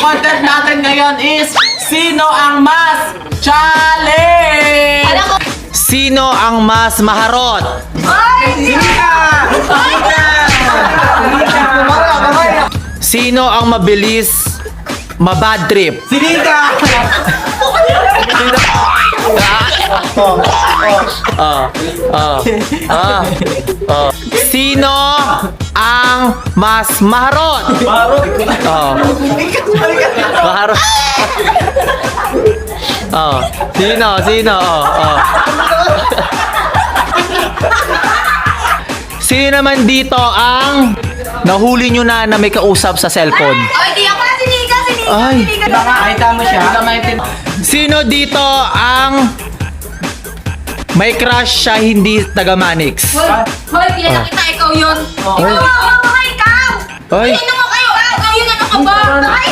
content natin ngayon is Sino ang mas challenge? Sino ang mas maharot? Sino ang mabilis mabad trip? Sinika! Sino ang mas maharot? Maharot. Sino? Sino naman dito ang nahuli nyo na may kausap sa cellphone? Ay, di ako na sinika. Ay. Baka nakita mo siya. Sino dito ang may crush siya hindi taga Manix? Hoy, kilala kita, ikaw yun. Ikaw, ikaw. Ay. Sino mo kayo? Ikaw yun, ano ka ba? Ay,